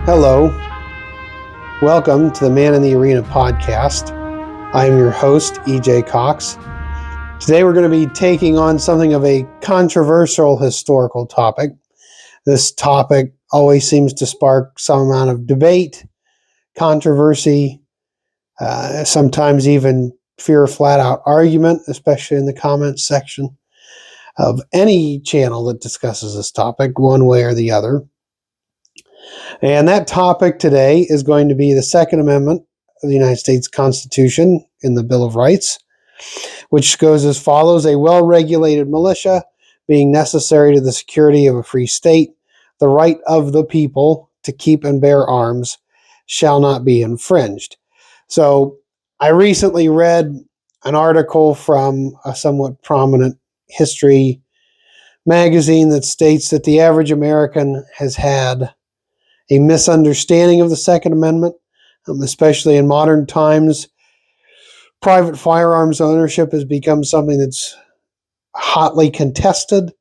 Hello, welcome to the Man in the Arena podcast. I am your host, EJ Cox. Today we're going to be taking on something of a controversial historical topic. This topic always seems to spark some amount of debate, controversy, sometimes even fear of flat-out argument, especially in the comments section of any channel that discusses this topic one way or the other. And that topic today is going to be the Second Amendment of the United States Constitution in the Bill of Rights, which goes as follows: a well-regulated militia being necessary to the security of a free state, the right of the people to keep and bear arms shall not be infringed. So I recently read an article from a somewhat prominent history magazine that states that the average American has had a misunderstanding of the Second Amendment, especially in modern times. Private firearms ownership has become something that's hotly contested.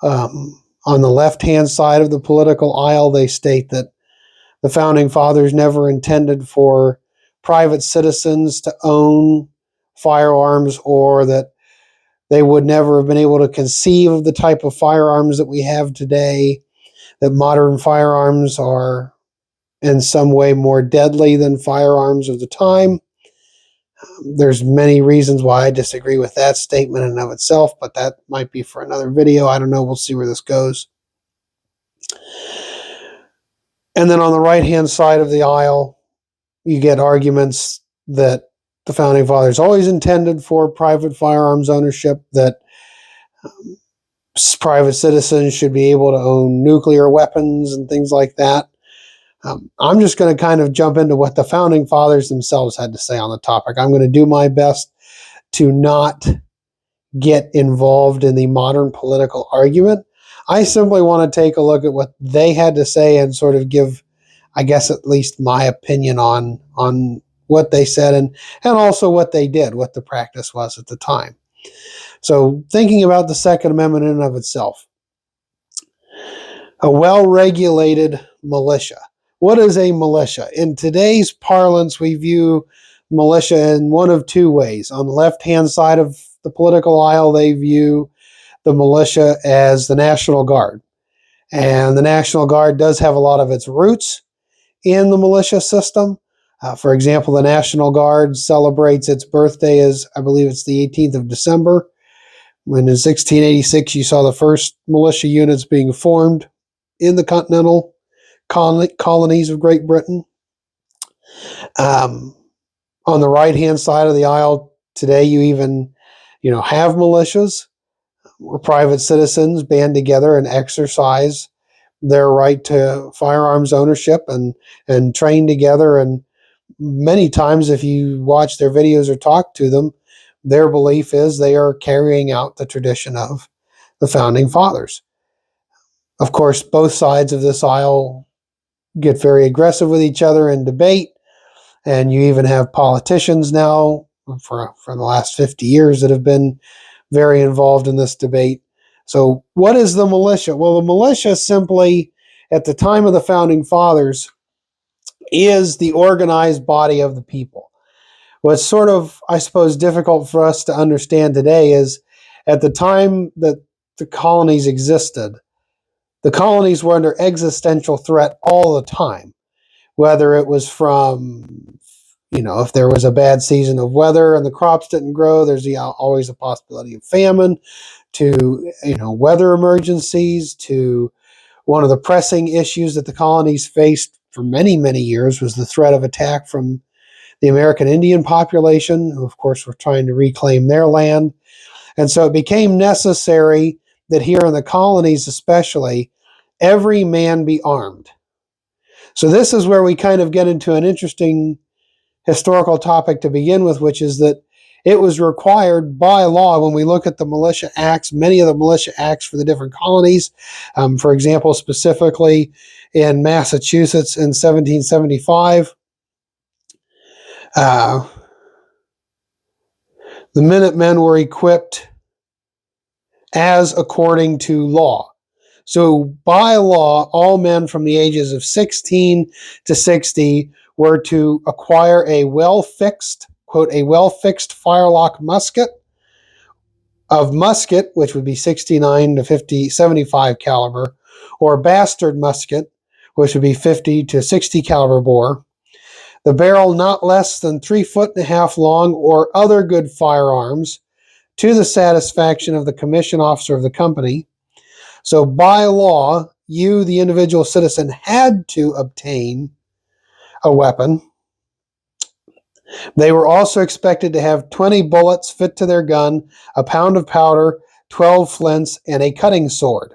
On the left-hand side of the political aisle, they state that the Founding Fathers never intended for private citizens to own firearms, or that they would never have been able to conceive of the type of firearms that we have today, that modern firearms are in some way more deadly than firearms of the time. There's many reasons why I disagree with that statement in and of itself, but that might be for another video. I don't know. We'll see where this goes. And then on the right-hand side of the aisle, you get arguments that the Founding Fathers always intended for private firearms ownership, that private citizens should be able to own nuclear weapons and things like that. I'm just going to kind of jump into what the Founding Fathers themselves had to say on the topic. I'm going to do my best to not get involved in the modern political argument. I simply want to take a look at what they had to say and sort of give, I guess, at least my opinion on what they said, and also what they did, what the practice was at the time. So thinking about the Second Amendment in and of itself, a well-regulated militia. What is a militia? In today's parlance, we view militia in one of two ways. On the left-hand side of the political aisle, they view the militia as the National Guard. And the National Guard does have a lot of its roots in the militia system. For example, the National Guard celebrates its birthday as, I believe it's the 18th of December, when in 1686 you saw the first militia units being formed in the continental colonies of Great Britain. On the right-hand side of the aisle today, you even, have militias where private citizens band together and exercise their right to firearms ownership and train together. And many times, if you watch their videos or talk to them, their belief is they are carrying out the tradition of the Founding Fathers. Of course, both sides of this aisle get very aggressive with each other in debate, and you even have politicians now for the last 50 years that have been very involved in this debate. So what is the militia? Well, the militia simply, at the time of the Founding Fathers, is the organized body of the people. What's sort of, I suppose, difficult for us to understand today is at the time that the colonies existed, the colonies were under existential threat all the time, whether it was from, if there was a bad season of weather and the crops didn't grow, there's always a possibility of famine, to, weather emergencies, to one of the pressing issues that the colonies faced for many, many years was the threat of attack from the American Indian population, who, of course, were trying to reclaim their land. And so it became necessary that here in the colonies especially, every man be armed. So this is where we kind of get into an interesting historical topic to begin with, which is that it was required by law when we look at the militia acts, many of the militia acts for the different colonies. For example, specifically in Massachusetts in 1775, the Minutemen were equipped as according to law. So by law, all men from the ages of 16 to 60 were to acquire a well-fixed, quote, a well-fixed firelock musket, which would be 69 to 75 caliber, or bastard musket, which would be 50 to 60 caliber bore. The barrel not less than 3.5 feet long, or other good firearms, to the satisfaction of the commission officer of the company. So by law, you, the individual citizen, had to obtain a weapon. They were also expected to have 20 bullets fit to their gun, a pound of powder, 12 flints, and a cutting sword.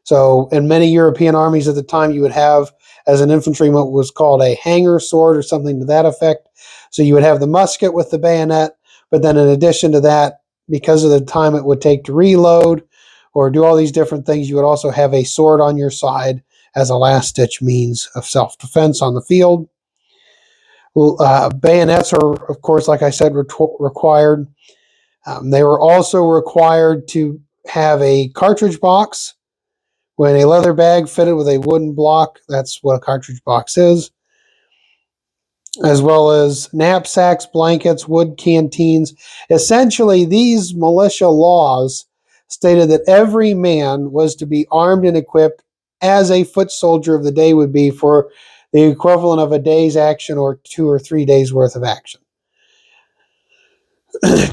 So in many European armies at the time, you would have, as an infantryman, what was called a hanger sword or something to that effect. So you would have the musket with the bayonet, but then in addition to that, because of the time it would take to reload or do all these different things, you would also have a sword on your side as a last-ditch means of self-defense on the field. Bayonets are, of course, like I said, required. They were also required to have a cartridge box. When a leather bag fitted with a wooden block, that's what a cartridge box is, as well as knapsacks, blankets, wood canteens. Essentially, these militia laws stated that every man was to be armed and equipped as a foot soldier of the day would be for the equivalent of a day's action or 2 or 3 days worth of action.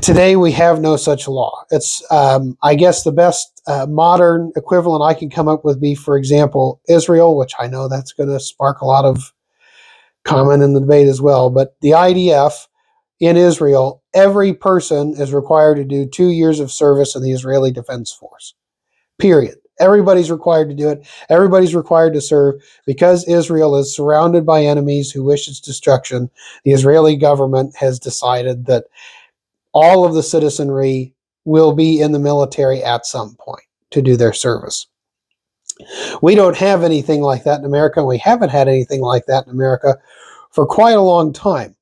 Today, we have no such law. It's, I guess, the best modern equivalent I can come up with be, for example, Israel, which I know that's going to spark a lot of comment in the debate as well. But the IDF in Israel, every person is required to do 2 years of service in the Israeli Defense Force. Period. Everybody's required to do it. Everybody's required to serve because Israel is surrounded by enemies who wish its destruction. The Israeli government has decided that all of the citizenry will be in the military at some point to do their service. We don't have anything like that in America. We haven't had anything like that in America for quite a long time.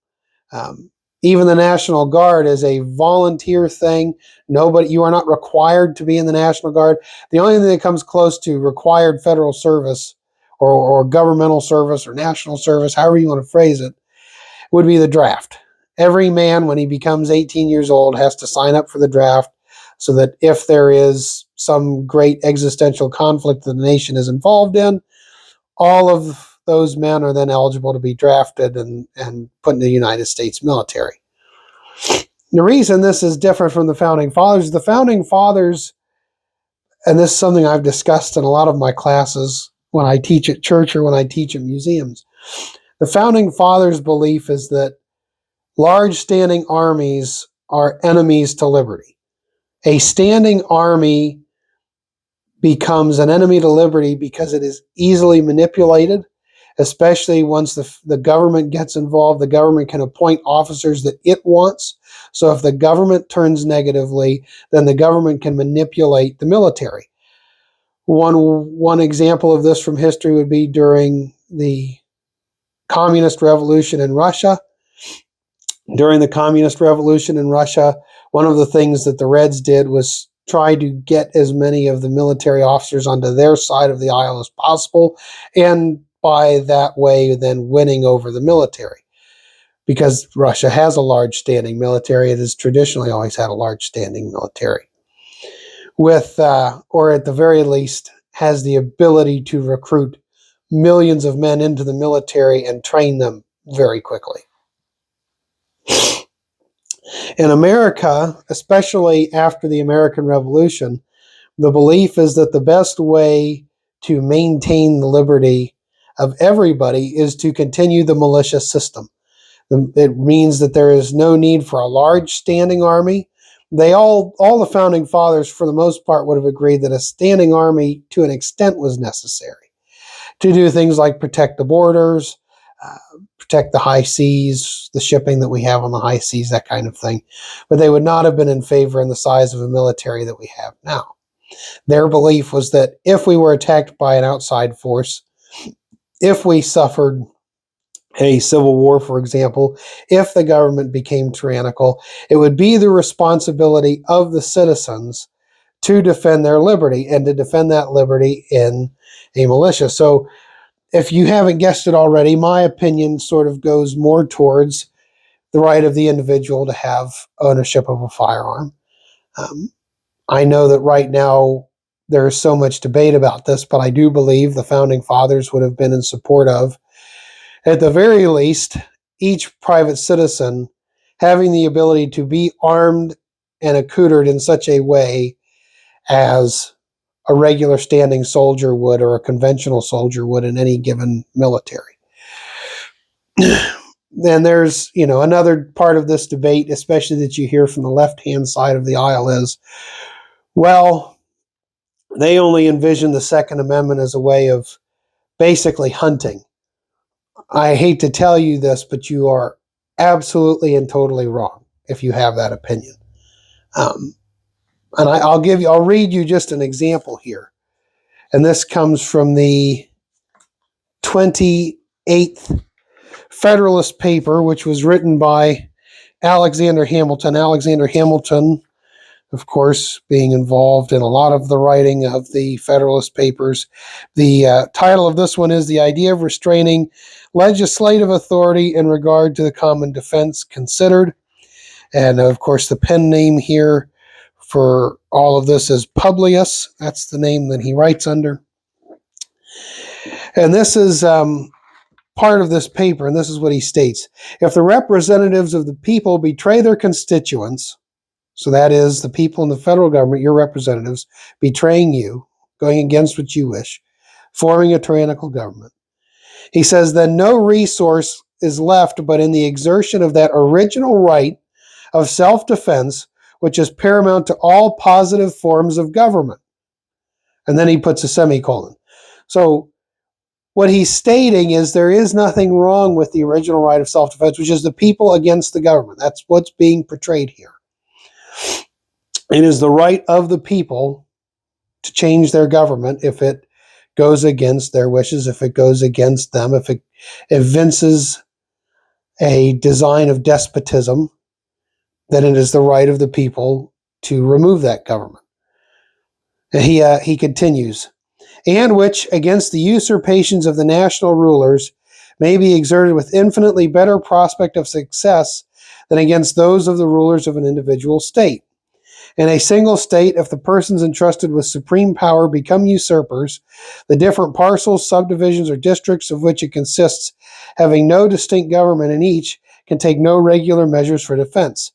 Even the National Guard is a volunteer thing. You are not required to be in the National Guard. The only thing that comes close to required federal service or governmental service or national service, however you want to phrase it, would be the draft. Every man, when he becomes 18 years old, has to sign up for the draft so that if there is some great existential conflict that the nation is involved in, all of those men are then eligible to be drafted and put in the United States military. The reason this is different from the Founding Fathers, and this is something I've discussed in a lot of my classes when I teach at church or when I teach at museums, the Founding Fathers' belief is that large standing armies are enemies to liberty. A standing army becomes an enemy to liberty because it is easily manipulated, especially once the government gets involved. The government can appoint officers that it wants. So if the government turns negatively, then the government can manipulate the military. One example of this from history would be during the Communist Revolution in Russia. During the Communist Revolution in Russia, one of the things that the Reds did was try to get as many of the military officers onto their side of the aisle as possible, and by that way then winning over the military. Because Russia has a large standing military, it has traditionally always had a large standing military. Or at the very least, has the ability to recruit millions of men into the military and train them very quickly. In America, especially after the American Revolution, the belief is that the best way to maintain the liberty of everybody is to continue the militia system. It means that there is no need for a large standing army. All the Founding Fathers, for the most part, would have agreed that a standing army, to an extent, was necessary to do things like protect the borders, protect the high seas, the shipping that we have on the high seas, that kind of thing. But they would not have been in favor in the size of a military that we have now. Their belief was that if we were attacked by an outside force, if we suffered a civil war, for example, if the government became tyrannical, it would be the responsibility of the citizens to defend their liberty and to defend that liberty in a militia. So if you haven't guessed it already, my opinion sort of goes more towards the right of the individual to have ownership of a firearm. I know that right now there is so much debate about this, but I do believe the founding fathers would have been in support of, at the very least, each private citizen having the ability to be armed and accoutred in such a way as a regular standing soldier would or a conventional soldier would in any given military. Then there's, another part of this debate, especially that you hear from the left-hand side of the aisle is, well, they only envision the Second Amendment as a way of basically hunting. I hate to tell you this, but you are absolutely and totally wrong if you have that opinion. And I'll read you just an example here. And this comes from the 28th Federalist paper, which was written by Alexander Hamilton. Alexander Hamilton, of course, being involved in a lot of the writing of the Federalist Papers. The title of this one is "The Idea of Restraining Legislative Authority in Regard to the Common Defense Considered." And, of course, the pen name here for all of this is Publius. That's the name that he writes under. And this is part of this paper, and this is what he states. If the representatives of the people betray their constituents, so that is the people in the federal government, your representatives, betraying you, going against what you wish, forming a tyrannical government. He says, then no resource is left but in the exertion of that original right of self-defense, which is paramount to all positive forms of government. And then he puts a semicolon. So what he's stating is there is nothing wrong with the original right of self-defense, which is the people against the government. That's what's being portrayed here. It is the right of the people to change their government if it goes against their wishes, if it goes against them, if it evinces a design of despotism, then it is the right of the people to remove that government. And he continues, and which, against the usurpations of the national rulers, may be exerted with infinitely better prospect of success than against those of the rulers of an individual state. In a single state, if the persons entrusted with supreme power become usurpers, the different parcels, subdivisions, or districts of which it consists, having no distinct government in each, can take no regular measures for defense.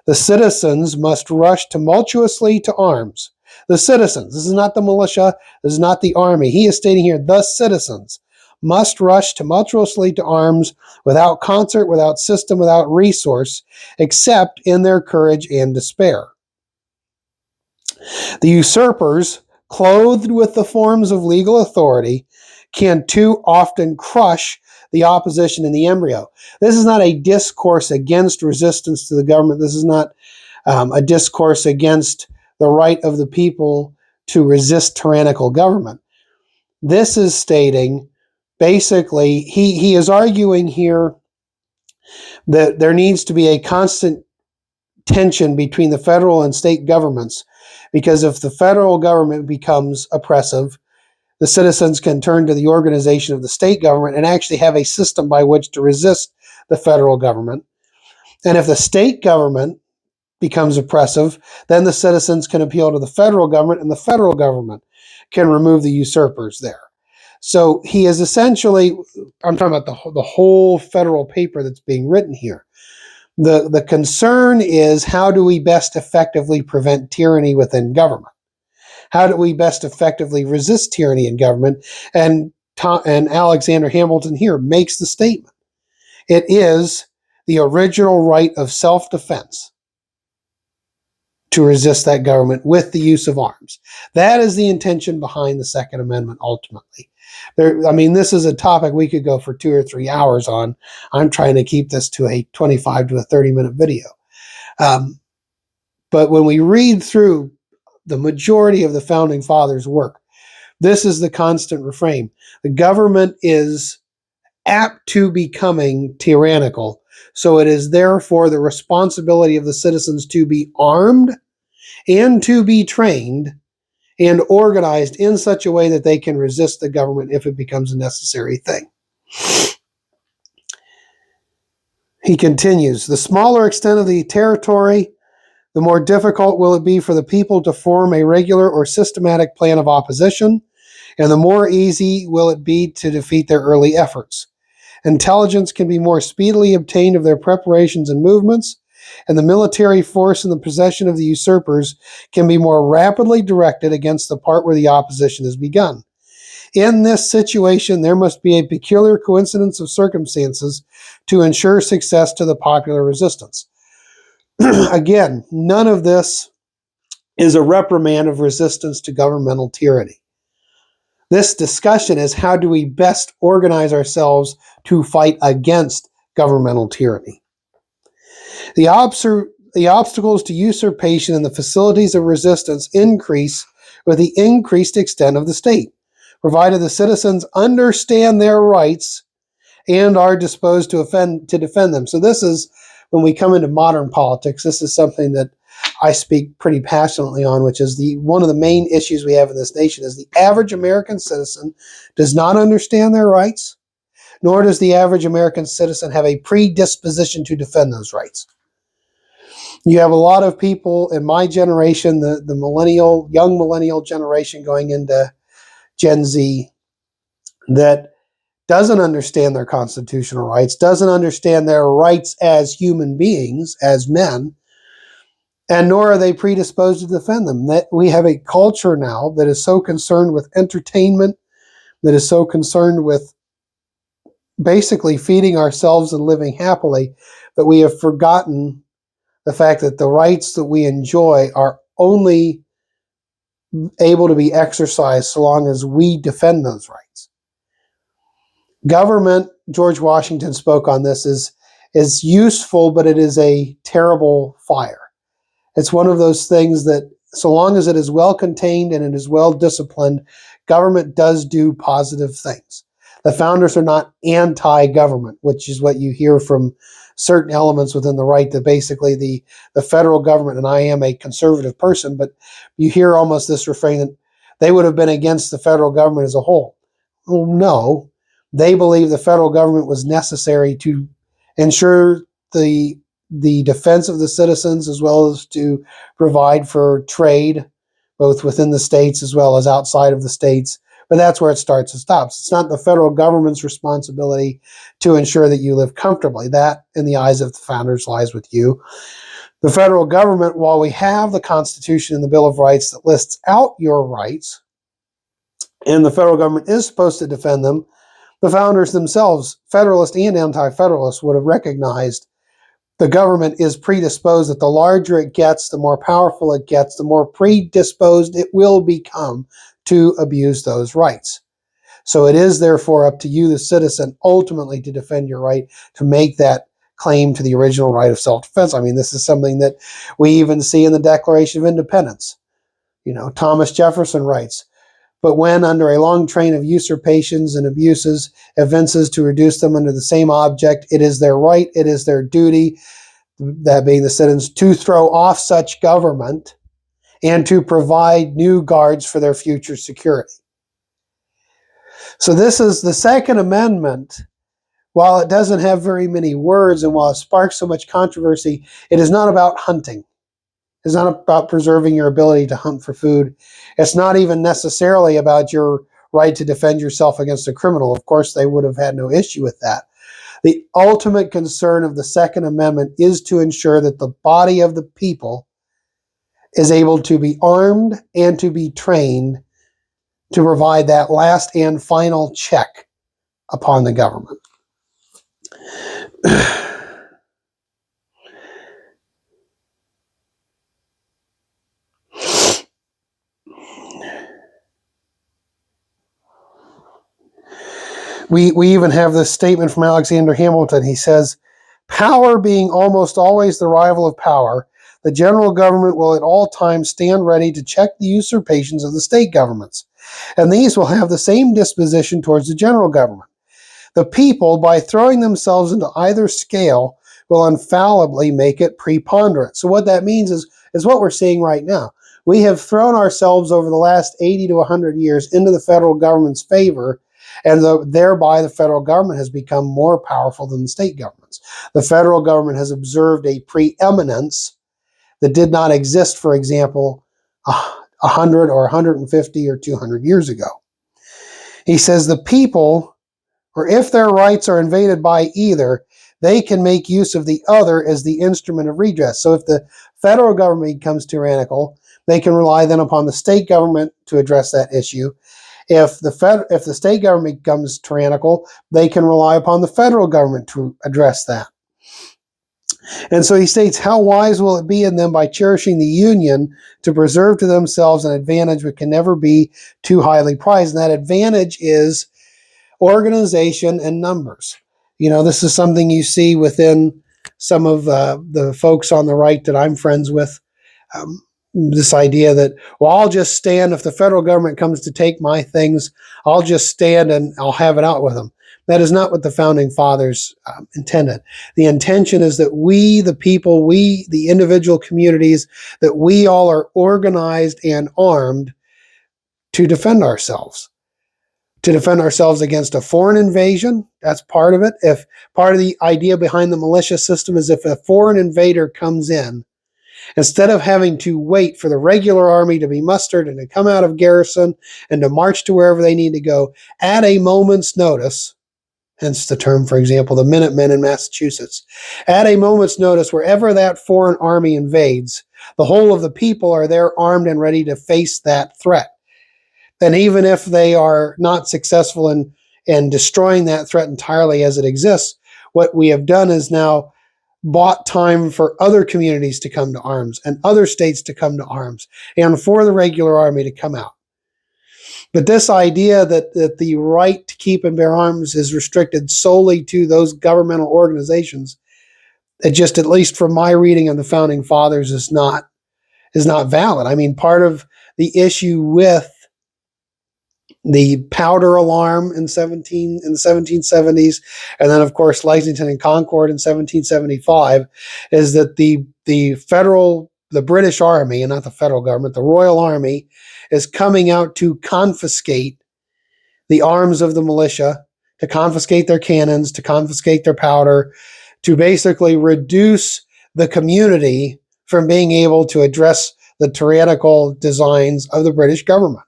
The citizens must rush tumultuously to arms. The citizens, this is not the militia, this is not the army. He is stating here, the citizens must rush tumultuously to arms without concert, without system, without resource, except in their courage and despair. The usurpers, clothed with the forms of legal authority, can too often crush the opposition in the embryo. This is not a discourse against resistance to the government. This is not a discourse against the right of the people to resist tyrannical government. This is stating, basically, he is arguing here that there needs to be a constant tension between the federal and state governments, because if the federal government becomes oppressive, the citizens can turn to the organization of the state government and actually have a system by which to resist the federal government. And if the state government becomes oppressive, then the citizens can appeal to the federal government, and the federal government can remove the usurpers there. So he is essentially, I'm talking about the whole federal paper that's being written here. The concern is, how do we best effectively prevent tyranny within government? How do we best effectively resist tyranny in government? And Alexander Hamilton here makes the statement. It is the original right of self-defense to resist that government with the use of arms. That is the intention behind the Second Amendment ultimately. This is a topic we could go for 2 or 3 hours on. I'm trying to keep this to a 25 to a 30-minute video. But when we read through the majority of the Founding Fathers' work, this is the constant refrain. The government is apt to becoming tyrannical, so it is therefore the responsibility of the citizens to be armed and to be trained and organized in such a way that they can resist the government if it becomes a necessary thing. He continues, the smaller extent of the territory, the more difficult will it be for the people to form a regular or systematic plan of opposition, and the more easy will it be to defeat their early efforts. Intelligence can be more speedily obtained of their preparations and movements, and the military force in the possession of the usurpers can be more rapidly directed against the part where the opposition has begun. In this situation, there must be a peculiar coincidence of circumstances to ensure success to the popular resistance. Again, none of this is a reprimand of resistance to governmental tyranny. This discussion is how do we best organize ourselves to fight against governmental tyranny. The obstacles to usurpation and the facilities of resistance increase with the increased extent of the state, provided the citizens understand their rights and are disposed to defend them. So this is, when we come into modern politics, this is something that I speak pretty passionately on, which is one of the main issues we have in this nation is the average American citizen does not understand their rights, nor does the average American citizen have a predisposition to defend those rights. You have a lot of people in my generation, the young millennial generation going into Gen Z, that doesn't understand their constitutional rights, doesn't understand their rights as human beings, as men, and nor are they predisposed to defend them. That we have a culture now that is so concerned with entertainment, that is so concerned with basically feeding ourselves and living happily, that we have forgotten the fact that the rights that we enjoy are only able to be exercised so long as we defend those rights. Government, George Washington spoke on this, is useful, but it is a terrible fire. It's one of those things that so long as it is well contained and it is well disciplined, government does do positive things. The founders are not anti-government, which is what you hear from certain elements within the right, that basically the federal government, and I am a conservative person, but you hear almost this refrain that they would have been against the federal government as a whole. Well, no, they believe the federal government was necessary to ensure the defense of the citizens, as well as to provide for trade, both within the states as well as outside of the states. But that's where it starts and stops. It's not the federal government's responsibility to ensure that you live comfortably. That, in the eyes of the founders, lies with you. The federal government, while we have the Constitution and the Bill of Rights that lists out your rights, and the federal government is supposed to defend them, the founders themselves, Federalist and Anti-Federalist, would have recognized the government is predisposed that the larger it gets, the more powerful it gets, the more predisposed it will become to abuse those rights. So it is therefore up to you, the citizen, ultimately to defend your right to make that claim to the original right of self-defense. I mean, this is something that we even see in the Declaration of Independence. Thomas Jefferson writes, but when under a long train of usurpations and abuses evinces to reduce them under the same object, it is their right, it is their duty, that being the citizens, to throw off such government and to provide new guards for their future security. So this is the Second Amendment. While it doesn't have very many words and while it sparks so much controversy, it is not about hunting. It's not about preserving your ability to hunt for food. It's not even necessarily about your right to defend yourself against a criminal. Of course, they would have had no issue with that. The ultimate concern of the Second Amendment is to ensure that the body of the people is able to be armed and to be trained to provide that last and final check upon the government. We even have this statement from Alexander Hamilton. He says, power being almost always the rival of power, the general government will at all times stand ready to check the usurpations of the state governments, and these will have the same disposition towards the general government. The people, by throwing themselves into either scale, will infallibly make it preponderant. So what that means is what we're seeing right now. We have thrown ourselves over the last 80 to 100 years into the federal government's favor, and thereby the federal government has become more powerful than the state governments. The federal government has observed a preeminence that did not exist, for example, 100 or 150 or 200 years ago. He says the people, or if their rights are invaded by either, they can make use of the other as the instrument of redress. So if the federal government becomes tyrannical, they can rely then upon the state government to address that issue. If the state government becomes tyrannical, they can rely upon the federal government to address that. And so he states, how wise will it be in them by cherishing the union to preserve to themselves an advantage which can never be too highly prized. And that advantage is organization and numbers. This is something you see within some of the folks on the right that I'm friends with. This idea that, well, I'll just stand if the federal government comes to take my things, I'll just stand and I'll have it out with them. That is not what the founding fathers intended. The intention is that we, the people, we, the individual communities, that we all are organized and armed to defend ourselves. To defend ourselves against a foreign invasion, that's part of it. If part of the idea behind the militia system is if a foreign invader comes in, instead of having to wait for the regular army to be mustered and to come out of garrison and to march to wherever they need to go at a moment's notice, hence the term, for example, the Minutemen in Massachusetts, at a moment's notice, wherever that foreign army invades, the whole of the people are there armed and ready to face that threat. And even if they are not successful in destroying that threat entirely as it exists, what we have done is now bought time for other communities to come to arms and other states to come to arms and for the regular army to come out. But this idea that the right to keep and bear arms is restricted solely to those governmental organizations, it just, at least from my reading of the founding fathers, is not valid. I mean, part of the issue with the powder alarm in the 1770s, and then of course Lexington and Concord in 1775, is that the British Army, and not the federal government, the Royal Army, is coming out to confiscate the arms of the militia, to confiscate their cannons, to confiscate their powder, to basically reduce the community from being able to address the tyrannical designs of the British government.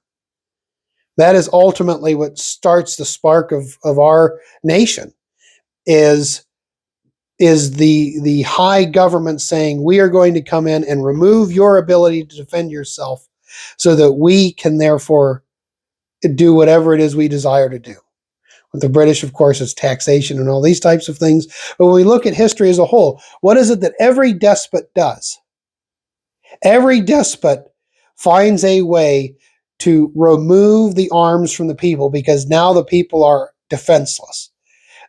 That is ultimately what starts the spark of our nation, is the high government saying, we are going to come in and remove your ability to defend yourself so that we can therefore do whatever it is we desire to do. With the British, of course, it's taxation and all these types of things. But when we look at history as a whole, what is it that every despot does? Every despot finds a way to remove the arms from the people, because now the people are defenseless.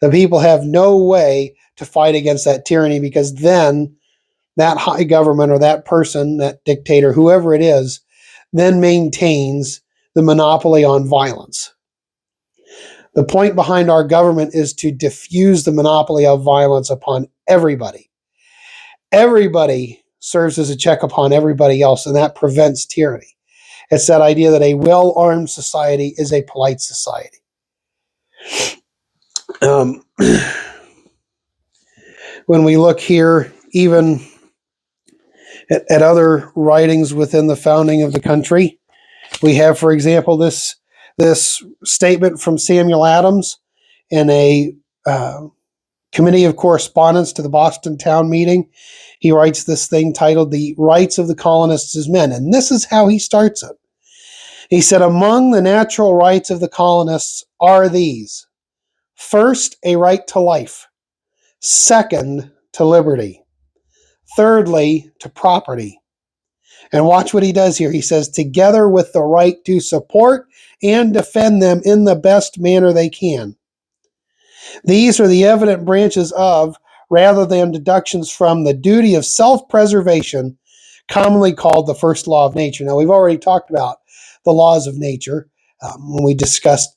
The people have no way to fight against that tyranny, because then that high government or that person, that dictator, whoever it is, then maintains the monopoly on violence. The point behind our government is to diffuse the monopoly of violence upon everybody. Everybody serves as a check upon everybody else, and that prevents tyranny. It's that idea that a well-armed society is a polite society. When we look here, even at other writings within the founding of the country, we have, for example, this statement from Samuel Adams in a committee of correspondence to the Boston town meeting. He writes this thing titled "The Rights of the Colonists as Men," and this is how he starts it. He said, among the natural rights of the colonists are these: first, a right to life; second, to liberty; thirdly, to property. And watch what he does here. He says, together with the right to support and defend them in the best manner they can. These are the evident branches of, rather than deductions from, the duty of self-preservation, commonly called the first law of nature. Now, we've already talked about the laws of nature when we discussed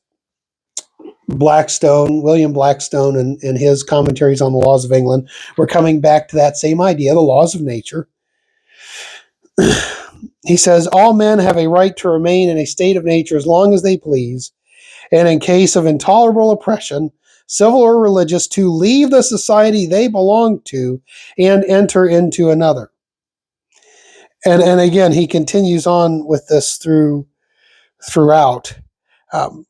William Blackstone and his commentaries on the laws of England. We're coming back to that same idea, the laws of nature. He says, all men have a right to remain in a state of nature as long as they please, and in case of intolerable oppression, civil or religious, to leave the society they belong to and enter into another. And again, he continues on with this throughout. Um,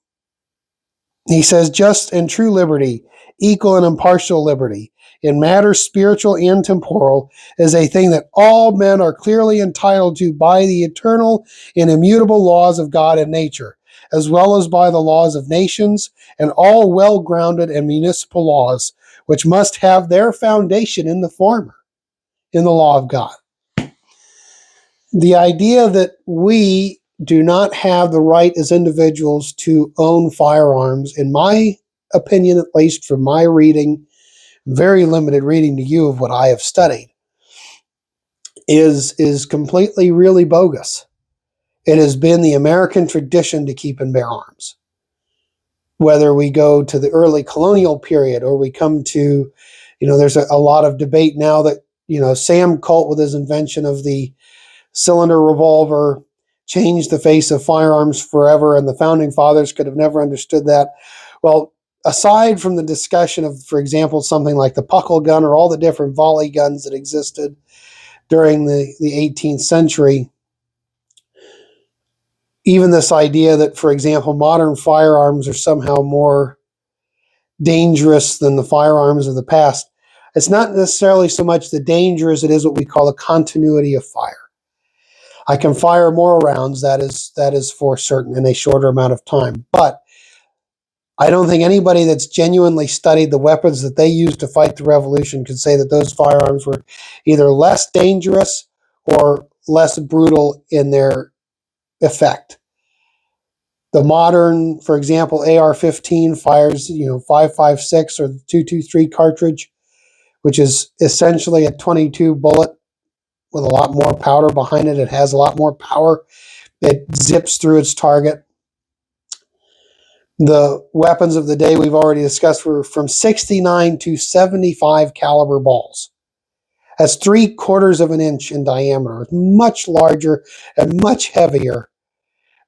he says, just and true liberty, equal and impartial liberty, in matters spiritual and temporal, is a thing that all men are clearly entitled to by the eternal and immutable laws of God and nature, as well as by the laws of nations and all well-grounded and municipal laws, which must have their foundation in the former, in the law of God. The idea that we do not have the right as individuals to own firearms, in my opinion, at least from my reading, very limited reading to you of what I have studied, is completely really bogus. It has been the American tradition to keep and bear arms. Whether we go to the early colonial period or we come to, there's a lot of debate now that, Sam Colt with his invention of the cylinder revolver changed the face of firearms forever, and the founding fathers could have never understood that. Well, aside from the discussion of, for example, something like the puckle gun or all the different volley guns that existed during the 18th century, even this idea that, for example, modern firearms are somehow more dangerous than the firearms of the past, it's not necessarily so much the danger as it is what we call the continuity of fire. I can fire more rounds, that is for certain, in a shorter amount of time. But I don't think anybody that's genuinely studied the weapons that they used to fight the revolution could say that those firearms were either less dangerous or less brutal in their effect. The modern, for example, AR-15 fires, 5.56 or the 223 cartridge, which is essentially a 22 bullet with a lot more powder behind it. It has a lot more power. It zips through its target. The weapons of the day we've already discussed were from 69 to 75 caliber balls. That's 3/4 of an inch in diameter. It's much larger and much heavier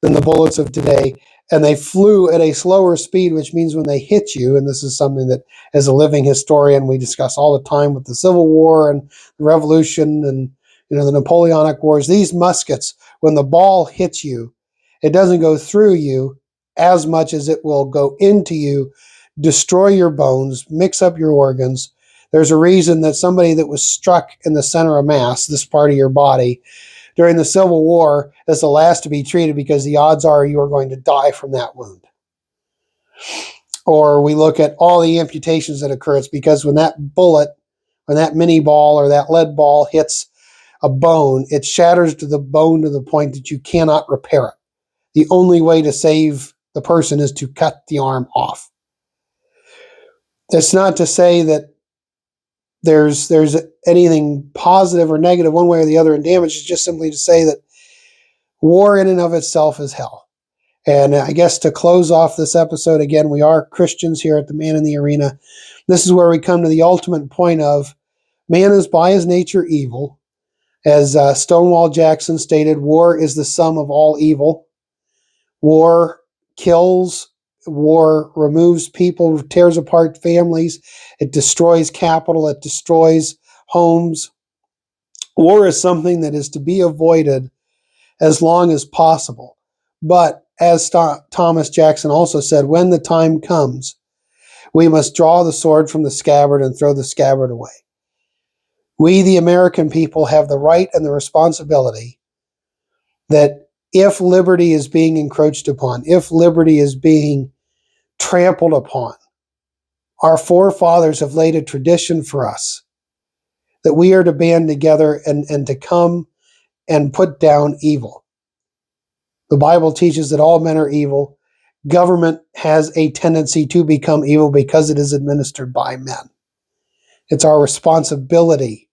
than the bullets of today. And they flew at a slower speed, which means when they hit you, and this is something that as a living historian we discuss all the time with the Civil War and the Revolution and the Napoleonic Wars, these muskets, when the ball hits you, it doesn't go through you as much as it will go into you, destroy your bones, mix up your organs. There's a reason that somebody that was struck in the center of mass, this part of your body, during the Civil War is the last to be treated because the odds are you are going to die from that wound. Or we look at all the amputations that occur. It's because when that mini ball or that lead ball hits a bone, it shatters to the bone to the point that you cannot repair it. The only way to save the person is to cut the arm off. That's not to say that there's anything positive or negative one way or the other in damage. It's just simply to say that war in and of itself is hell. And I guess to close off this episode, again, we are Christians here at the Man in the Arena. This is where we come to the ultimate point of man is by his nature evil. As Stonewall Jackson stated, war is the sum of all evil. War kills, war removes people, tears apart families, it destroys capital, it destroys homes. War is something that is to be avoided as long as possible. But as Thomas Jackson also said, when the time comes, we must draw the sword from the scabbard and throw the scabbard away. We, the American people, have the right and the responsibility that if liberty is being encroached upon, if liberty is being trampled upon, our forefathers have laid a tradition for us that we are to band together and to come and put down evil. The Bible teaches that all men are evil. Government has a tendency to become evil because it is administered by men. It's our responsibility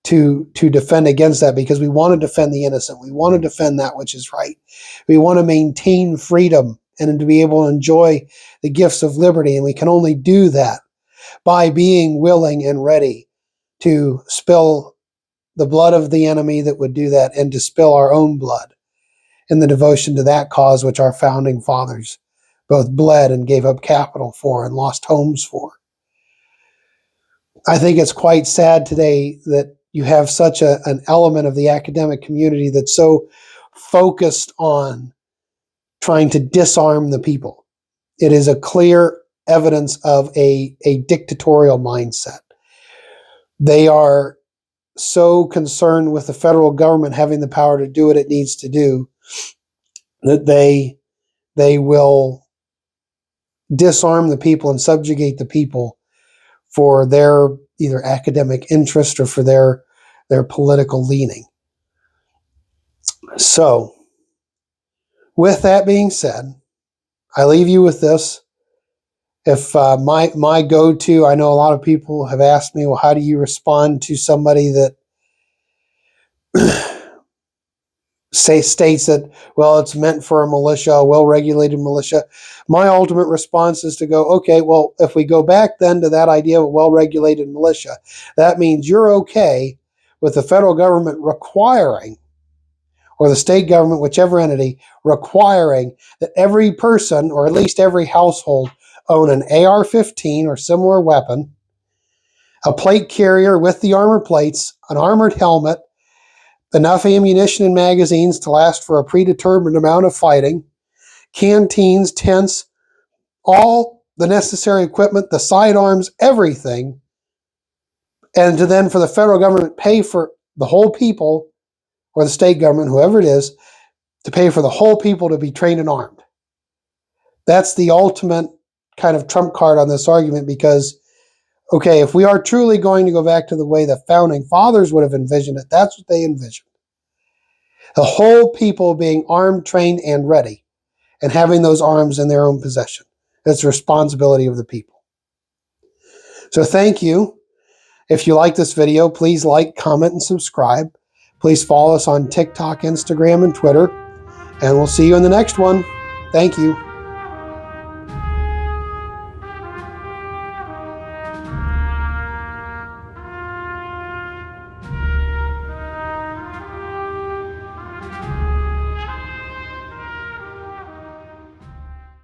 to defend against that because we want to defend the innocent. We want to defend that which is right. We want to maintain freedom and to be able to enjoy the gifts of liberty. And we can only do that by being willing and ready to spill the blood of the enemy that would do that, and to spill our own blood in the devotion to that cause which our founding fathers both bled and gave up capital for and lost homes for. I think it's quite sad today that you have such an element of the academic community that's so focused on trying to disarm the people. It is a clear evidence of a dictatorial mindset. They are so concerned with the federal government having the power to do what it needs to do that they will disarm the people and subjugate the people for their either academic interest or for their political leaning. So, with that being said, I leave you with this. If my go-to, I know a lot of people have asked me, well, how do you respond to somebody that states that, well, it's meant for a militia, a well-regulated militia? My ultimate response is to go, okay, well, if we go back then to that idea of a well-regulated militia, that means you're okay with the federal government requiring, or the state government, whichever entity, requiring that every person, or at least every household, own an AR-15 or similar weapon, a plate carrier with the armor plates, an armored helmet, enough ammunition and magazines to last for a predetermined amount of fighting, canteens, tents, all the necessary equipment, the sidearms, everything, and to then for the federal government pay for the whole people, or the state government, whoever it is, to pay for the whole people to be trained and armed. That's the ultimate kind of trump card on this argument, because, okay, if we are truly going to go back to the way the founding fathers would have envisioned it, that's what they envisioned. The whole people being armed, trained, and ready, and having those arms in their own possession. That's the responsibility of the people. So thank you. If you like this video, please like, comment, and subscribe. Please follow us on TikTok, Instagram, and Twitter. And we'll see you in the next one. Thank you.